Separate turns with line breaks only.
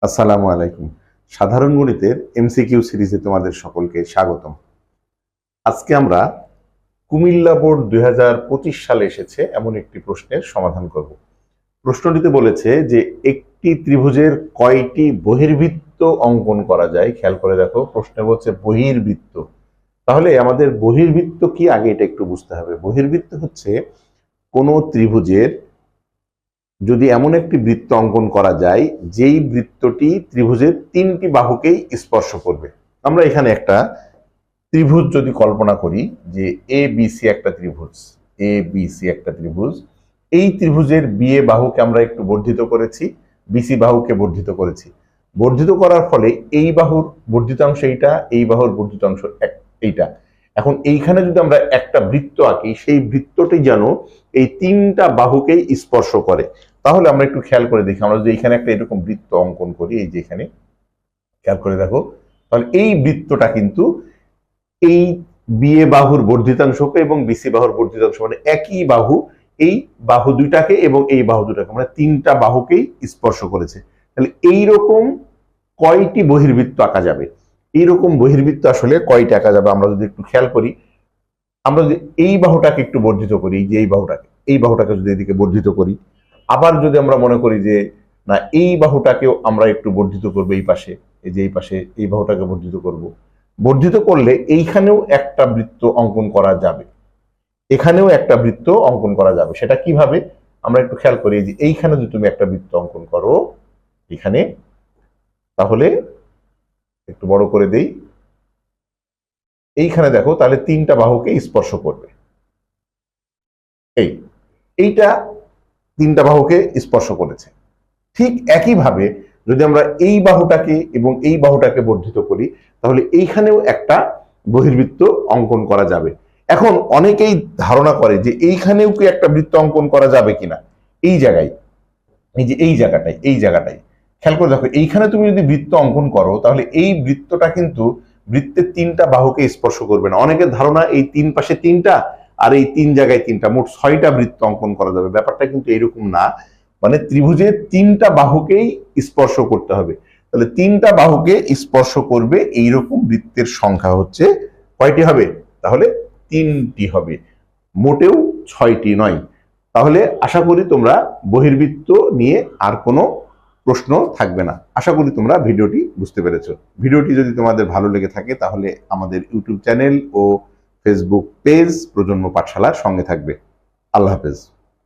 আসসালামু আলাইকুম। সাধারণ গণিতের এমসিকিউ সিরিজে তোমাদের সকলকে স্বাগতম। আজকে আমরা কুমিল্লা বোর্ড 2025 সালে এসেছে এমন একটি প্রশ্নের সমাধান করব। প্রশ্নটিতে বলেছে যে একটি ত্রিভুজের কয়টি বহির্বৃত্ত অঙ্কন করা যায়। খেয়াল করে দেখো, প্রশ্নে বলছে বহির্বৃত্ত। তাহলে আমাদের বহির্বৃত্ত কি আগে এটা একটু বুঝতে হবে। বহির্বৃত্ত হচ্ছে কোনো ত্রিভুজের যদি এমন একটি বৃত্ত অঙ্কন করা যায় যেই বৃত্তটি ত্রিভুজের তিনটি বাহুকেই স্পর্শ করবে। আমরা এখানে একটা ত্রিভুজ যদি কল্পনা করি যে এ বি সি একটা ত্রিভুজ, এ বি সি একটা ত্রিভুজ, এই ত্রিভুজের বি এ বাহুকে আমরা একটু বর্ধিত করেছি, বিসি বাহুকে বর্ধিত করেছি। বর্ধিত করার ফলে এই বাহুর বর্ধিতাংশ এইটা, এই বাহুর বর্ধিতাংশ এইটা। এখন এইখানে যদি আমরা একটা বৃত্ত আঁকি, সেই বৃত্তটি যেন এই তিনটা বাহুকেই স্পর্শ করে। তাহলে আমরা একটু খেয়াল করে দেখি, আমরা যদি এখানে একটা এরকম বৃত্ত অঙ্কন করি, এই যে এখানে খেয়াল করে দেখো, তাহলে এই বৃত্তটা কিন্তু এই বিএ বাহুর বর্ধিতাংশকে এবং বিসি বাহুর বর্ধিতাংশ মানে একই বাহু, এই বাহু দুইটাকে এবং এই বাহু দুটাকে মানে তিনটা বাহুকেই স্পর্শ করেছে। তাহলে এইরকম কয়টি বহির্বৃত্ত আঁকা যাবে? এইরকম বহির্বৃত্ত আসলে কয়টি আঁকা যাবে আমরা যদি একটু খেয়াল করি। আমরা যদি এই বাহুটাকে একটু বর্ধিত করি, যে এই বাহুটাকে যদি এদিকে বর্ধিত করি, আবার যদি আমরা মনে করি যে না এই বাহুটাকেও আমরা একটু বর্ধিত করবো, এই পাশে, এই যে এই পাশে এই বাহুটাকে বর্ধিত করব, বর্ধিত করলে এইখানেও একটা বৃত্ত অঙ্কন করা যাবে, এখানেও একটা বৃত্ত অঙ্কন করা যাবে। সেটা কিভাবে আমরা একটু খেয়াল করি, যে এইখানে যদি তুমি একটা বৃত্ত অঙ্কন করো এখানে, তাহলে একটু বড় করে দেই, এইখানে দেখো, তাহলে তিনটা বাহুকে স্পর্শ করবে। এইটা তিনটা বাহুকে স্পর্শ করেছে। ঠিক একইভাবে যদি আমরা এই বাহুটাকে এবং এই বাহুটাকে বর্ধিত করি, তাহলে এইখানেও একটা বহির্বৃত্ত অঙ্কন করা যাবে। এখন অনেকেই ধারণা করে যে এইখানেও কি একটা বৃত্ত অঙ্কন করা যাবে কিনা। এই জায়গায়, এই যে এই জায়গাটাই খেয়াল করে দেখো, এইখানে তুমি যদি বৃত্ত অঙ্কন করো, তাহলে এই বৃত্তটা কিন্তু বৃত্তের তিনটা বাহুকে স্পর্শ করবে না। অনেকের ধারণা এই তিন পাশে তিনটা আর এই তিন জায়গায় তিনটা, মোট 6টা বৃত্ত অঙ্কন করা যাবে। ব্যাপারটা কিন্তু এরকম না। মানে ত্রিভুজের তিনটা বাহুকেই স্পর্শ করতে হবে। তাহলে তিনটা বাহুকে স্পর্শ করবে এইরকম বৃত্তের সংখ্যা হচ্ছে কয়টি হবে? তাহলে 3টি হবে, মোটেও 6টি নয়। তাহলে আশা করি তোমরা বহির্বৃত্ত নিয়ে আর কোনো প্রশ্ন থাকবে না। আশা করি তোমরা ভিডিওটি বুঝতে পেরেছো। ভিডিওটি যদি তোমাদের ভালো লেগে থাকে তাহলে আমাদের ইউটিউব চ্যানেল ও ফেসবুক পেজ প্রজন্ম পাঠশালার সঙ্গে থাকবে। আল্লাহ হাফেজ।